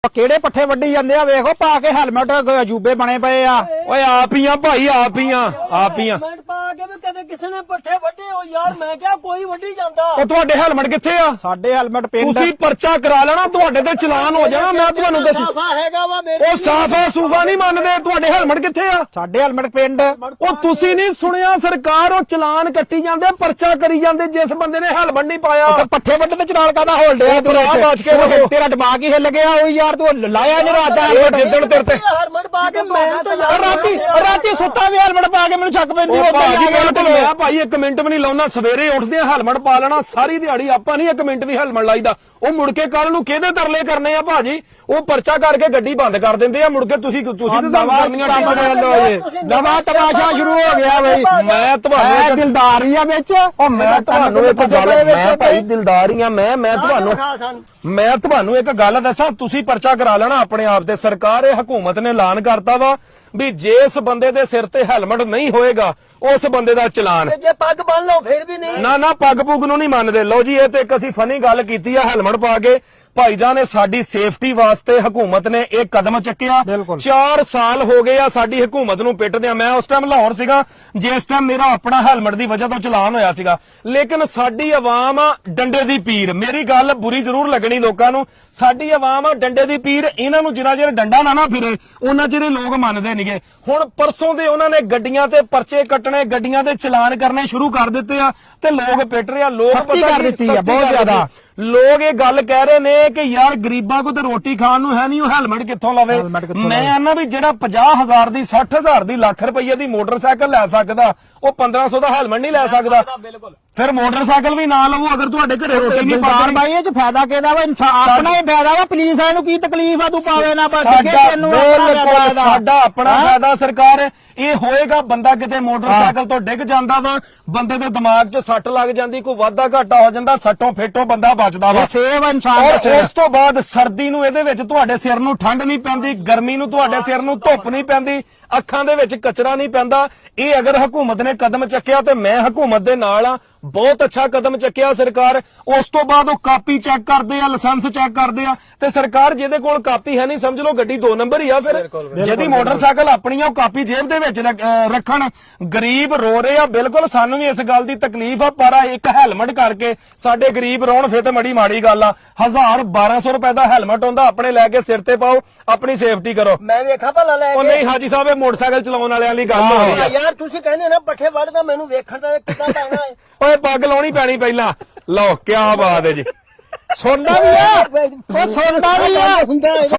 ਕਿਹੜੇ ਪੱਠੇ ਵੱਢੀ ਜਾਂਦੇ ਆ ਵੇਖੋ ਪਾ ਕੇ ਹੈਲਮਟ ਅਜੂਬੇ ਬਣੇ ਪਏ ਆ। ਓਏ ਆਪ ਹੀ ਆ ਭਾਈ, ਆਪ ਹੀ ਆ। ਹੈਲਮਟ ਪਾ ਕੇ ਵੀ ਕਦੇ ਕਿਸੇ ਨੇ ਪੱਠੇ ਵੱਢੇ ਹੋ ਯਾਰ, ਮੈਂ ਕਿਹਾ ਕੋਈ ਵੱਢੀ ਜਾਂਦਾ। ਉਹ ਤੁਹਾਡੇ ਹੈਲਮਟ ਕਿੱਥੇ ਆ? ਸਾਡੇ ਹੈਲਮਟ ਪਿੰਡ ਤੁਸੀਂ ਪਰਚਾ ਕਰਾ ਲੈਣਾ, ਤੁਹਾਡੇ ਤੇ ਚਲਾਨ ਹੋ ਜਾਣਾ। ਮੈਂ ਤੁਹਾਨੂੰ ਦੱਸ ਸਾਫਾ ਹੈਗਾ ਵਾ ਮੇਰੇ। ਉਹ ਸਾਫਾ ਸੂਫਾ ਨਹੀਂ ਮੰਨਦੇ, ਤੁਹਾਡੇ ਹੈਲਮਟ ਕਿੱਥੇ ਆ? ਸਾਡੇ ਹੈਲਮਟ ਪਿੰਡ। ਉਹ ਤੁਸੀਂ ਨਹੀਂ ਸੁਣਿਆ ਸਰਕਾਰ ਉਹ ਚਲਾਨ ਕੱਟੀ ਜਾਂਦੇ, ਪਰਚਾ ਕਰੀ ਜਾਂਦੇ ਜਿਸ ਬੰਦੇ ਨੇ ਹੈਲਮਟ ਨਹੀਂ ਪਾਇਆ। ਪੱਠੇ ਵੱਢਣ ਤੇ ਚਲਾਨ ਕਾਹਦਾ ਹੋਲਡਿਆ ਤੂੰ? ਬਚ ਕੇ ਰਹੋ। ਤੇਰਾ ਦਿਮਾਗ ਹੀ ਹਿੱਲ ਗਿਆ। ਉਹ ਯਾਰ ਤੂੰ ਲਾਇਆ ਨਹੀਂ ਰਾਤ ਦਾ ਜਿੱਦਣ ਤੇਰੇ ਤੇ ਹੈਲਮਟ ਪਾ ਕੇ ਮੈਂ ਤਾਂ ਯਾਰ ਰਾਤੀ ਸੁੱਤਾ ਵੀ ਹੈਲਮਟ ਪਾ ਕੇ ਮੈਨੂੰ ਸ਼ੱਕ ਪੈਂਦੀ। ਮੈਂ ਭਾਈ 1 ਮਿੰਟ ਵੀ ਨਹੀਂ ਲਾਉਣਾ, ਸਵੇਰੇ ਉੱਠਦੇ ਹੈਲਮਟ ਪਾ ਲੈਣਾ, ਸਾਰੀ ਦਿਹਾੜੀ ਆਪਾਂ ਨਹੀਂ 1 ਮਿੰਟ ਵੀ ਹੈਲਮਟ ਲਾਈਦਾ। ਉਹ ਮੁੜ ਕੇ ਕੱਲ ਨੂੰ ਕਿਹਦੇ ਤਰਲੇ ਕਰਨੇ ਆ ਭਾਜੀ? ਉਹ ਪਰਚਾ ਕਰਕੇ ਗੱਡੀ ਬੰਦ ਕਰ ਦਿੰਦੇ ਆ, ਮੁੜ ਕੇ ਤੁਸੀਂ ਤੇ ਨਵਾਂ ਤਮਾਸ਼ਾ ਸ਼ੁਰੂ ਹੋ ਗਿਆ ਬਈ। ਮੈਂ ਤੁਹਾਨੂੰ ਦਿਲਦਾਰੀ ਆ ਵਿੱਚ। ਉਹ ਮੈਂ ਤੁਹਾਨੂੰ ਇੱਕ ਗੱਲ, ਮੈਂ ਭਾਈ ਦਿਲਦਾਰ ਹੀ ਆ। ਮੈਂ ਤੁਹਾਨੂੰ ਇੱਕ ਗੱਲ ਦੱਸਾਂ, ਤੁਸੀਂ ਪਰਚਾ ਕਰਾ ਲੈਣਾ ਆਪਣੇ ਆਪ ਤੇ। ਸਰਕਾਰ ਇਹ ਹਕੂਮਤ ਨੇ ਐਲਾਨ ਕਰਤਾ ਵਾ ਵੀ ਜਿਸ ਬੰਦੇ ਦੇ ਸਿਰ ਤੇ ਹੈਲਮਟ ਨਹੀਂ ਹੋਏਗਾ ਉਸ ਬੰਦੇ ਦਾ ਚਲਾਨ। ਜੇ ਪੱਗ ਬੰਨ ਲਓ ਫਿਰ ਵੀ ਨਹੀਂ। ਨਾ ਪੱਗ ਪੁੱਗ ਨੂੰ ਨਹੀਂ ਮੰਨਦੇ। ਲਓ ਜੀ, ਇਹ ਤੇ ਇੱਕ ਅਸੀਂ ਫਨੀ ਗੱਲ ਕੀਤੀ ਆ ਹੈਲਮਟ ਪਾ ਕੇ। ਭਾਈਜਾਨ ਨੇ ਸਾਡੀ ਸੇਫਟੀ ਵਾਸਤੇ ਹਕੂਮਤ ਨੇ ਇਹ ਕਦਮ ਚੱਕਿਆ। 4 ਸਾਲ ਹੋ ਗਏ ਆ ਸਾਡੀ ਹਕੂਮਤ ਨੂੰ ਪਿੱਟਦਿਆਂ। ਮੈਂ ਉਸ ਟਾਈਮ ਲਾਹੌਰ ਸੀਗਾ ਜਿਸ ਟਾਈਮ ਮੇਰਾ ਆਪਣਾ ਹੈਲਮਟ ਦੀ ਵਜ੍ਹਾ ਤੋਂ ਚਲਾਨ ਹੋਇਆ ਸੀਗਾ। ਲੇਕਿਨ ਸਾਡੀ ਆਵਾਮ ਆ ਡੰਡੇ ਦੀ ਪੀਰ। ਮੇਰੀ ਗੱਲ ਬੁਰੀ ਜ਼ਰੂਰ ਲੱਗਣੀ ਲੋਕਾਂ ਨੂੰ, ਸਾਡੀ ਆਵਾਮ ਆ ਡੰਡੇ ਦੀ ਪੀਰ। ਇਹਨਾਂ ਨੂੰ ਜਿੰਨਾ ਚਿਰ ਡੰਡਾ ਨਾ ਫਿਰੇ ਉਹਨਾਂ ਚਿਰ ਲੋਕ ਮੰਨਦੇ ਨਹੀਂਗੇ। ਹੁਣ ਪਰਸੋਂ ਦੇ ਉਹਨਾਂ ਨੇ ਗੱਡੀਆਂ ਤੇ ਪਰਚੇ ਕੱਟਣੇ, ਗੱਡੀਆਂ ਤੇ ਚਲਾਨ ਕਰਨੇ ਸ਼ੁਰੂ ਕਰ ਦਿੱਤੇ ਆ ਤੇ ਲੋਕ ਪਿੱਟ ਰਹੇ ਆ। ਲੋਕ ਪਤਾ ਕਰ ਦਿੱਤੀ ਆ ਬਹੁਤ ਜ਼ਿਆਦਾ। ਲੋਕ ਇਹ ਗੱਲ ਕਹਿ ਰਹੇ ਨੇ ਕਿ ਯਾਰ ਗਰੀਬਾਂ ਕੋ ਤੇ ਰੋਟੀ ਖਾਣ ਨੂੰ ਹੈ ਨਹੀਂ, ਉਹ ਹੈਲਮਟ ਕਿੱਥੋਂ ਲਵੇ? ਮੈਂ ਆਨਾ ਵੀ ਜਿਹੜਾ 50,000 ਦੀ 60,000 ਦੀ ਲੱਖ ਰੁਪਏ ਦੀ ਮੋਟਰਸਾਈਕਲ ਲੈ ਸਕਦਾ ਉਹ 1500 ਦਾ ਹੈਲਮਟ ਨਹੀਂ ਲੈ ਸਕਦਾ। ਫਿਰ ਮੋਟਰਸਾਈਕਲ ਵੀ ਨਾ ਲਵੋ ਅਗਰ ਤੁਹਾਡੇ ਘਰੇ ਰੋਟੀ ਨਹੀਂ ਪਾਣੀ। ਬਾਈ ਇਹ ਚ ਫਾਇਦਾ ਕਿਹਦਾ ਵਾ? ਆਪਣਾ ਹੀ ਫਾਇਦਾ ਵਾ। ਪੁਲਿਸ ਵਾਲਿਆਂ ਨੂੰ ਕੀ ਤਕਲੀਫ ਆ? ਤੂੰ ਪਾਵੇ ਨਾ ਸਾਡਾ ਆਪਣਾ ਫਾਇਦਾ। ਸਰਕਾਰ ਇਹ ਹੋਏਗਾ ਬੰਦਾ ਕਿਤੇ ਮੋਟਰਸਾਈਕਲ ਤੋਂ ਡਿੱਗ ਜਾਂਦਾ ਵਾ, ਬੰਦੇ ਦੇ ਦਿਮਾਗ 'ਚ ਸੱਟ ਲੱਗ ਜਾਂਦੀ, ਕੋਈ ਵਾਧਾ ਘਾਟਾ ਹੋ ਜਾਂਦਾ, ਸੱਟੋਂ ਫੇਟੋਂ ਬੰਦਾ ਬਚਦਾ ਵਾ। ਸੇਵ ਇਨਸਾਨ। ਉਸ ਤੋਂ ਬਾਅਦ ਸਰਦੀ ਨੂੰ ਇਹਦੇ ਵਿੱਚ ਤੁਹਾਡੇ ਸਿਰ ਨੂੰ ਠੰਡ ਨਹੀਂ ਪੈਂਦੀ, ਗਰਮੀ ਨੂੰ ਤੁਹਾਡੇ ਸਿਰ ਨੂੰ ਧੁੱਪ ਨਹੀਂ ਪੈਂਦੀ, ਅੱਖਾਂ ਦੇ ਵਿੱਚ ਕਚਰਾ ਨਹੀਂ ਪੈਂਦਾ। ਇਹ ਅਗਰ ਹਕੂਮਤ ਨੇ ਕਦਮ ਚੱਕਿਆ ਤੇ ਮੈਂ ਹਕੂਮਤ ਦੇ ਨਾਲ ਆ। ਬਹੁਤ ਅੱਛਾ ਕਦਮ ਚੱਕਿਆ ਸਰਕਾਰ। ਉਸ ਤੋਂ ਬਾਅਦ ਉਹ ਕਾਪੀ ਚੈੱਕ ਕਰਦੇ ਆ, ਲਾਇਸੈਂਸ ਚੈੱਕ ਕਰਦੇ ਆ। ਤੇ ਸਰਕਾਰ ਜਿਹਦੇ ਕੋਲ ਕਾਪੀ ਹੈ ਨਹੀਂ, ਸਮਝ ਲਓ ਗੱਡੀ 2 ਨੰਬਰ ਹੀ ਆ। ਫਿਰ ਜਿਹਦੀ ਮੋਟਰਸਾਈਕਲ ਆਪਣੀ ਆ ਉਹ ਕਾਪੀ ਜੇਬ ਦੇ ਵਿੱਚ ਰੱਖਣ। ਗਰੀਬ ਰੋ ਰਹੇ ਆ, ਬਿਲਕੁਲ ਸਾਨੂੰ ਵੀ ਇਸ ਗੱਲ ਦੀ ਤਕਲੀਫ ਆ, ਪਰ ਇੱਕ ਹੈਲਮਟ ਕਰਕੇ ਸਾਡੇ ਗਰੀਬ ਰੋਣ ਫਿਰ ਤੇ ਮੜੀ ਮਾੜੀ ਗੱਲ ਆ। 1000-1200 ਰੁਪਏ ਦਾ ਹੈਲਮਟ ਹੁੰਦਾ, ਆਪਣੇ ਲੈ ਕੇ ਸਿਰ ਤੇ ਪਾਓ, ਆਪਣੀ ਸੇਫਟੀ ਕਰੋ। ਮੈਂ ਵੇਖਾ ਭਲਾ ਲੈ ਉਹ ਨਹੀਂ ਹਾਜੀ ਸਾਹਿਬ, ਇਹ ਮੋਟਰਸਾਈਕਲ ਚਲਾਉਣ ਵਾਲਿਆਂ ਦੀ ਗੱਲ ਹੋ ਰਹੀ ਆ ਯਾਰ। ਤੁਸੀਂ ਕਹਿੰਦੇ ਨਾ ਪੱਠੇ ਵੱਢਦਾ, ਮੈਨੂੰ ਵੇਖਣ ਦਾ ਕਿੱਦਾਂ ਪੈਣਾ ਹੈ। ਓਏ ਪੱਗ ਲਾਉਣੀ ਪੈਣੀ ਪਹਿਲਾਂ। ਲਓ ਕੀ ਬਾਤ ਹੈ ਜੀ। ਸੁਣਦਾ ਵੀ ਆ, ਉਹ ਸੁਣਦਾ ਵੀ ਆ।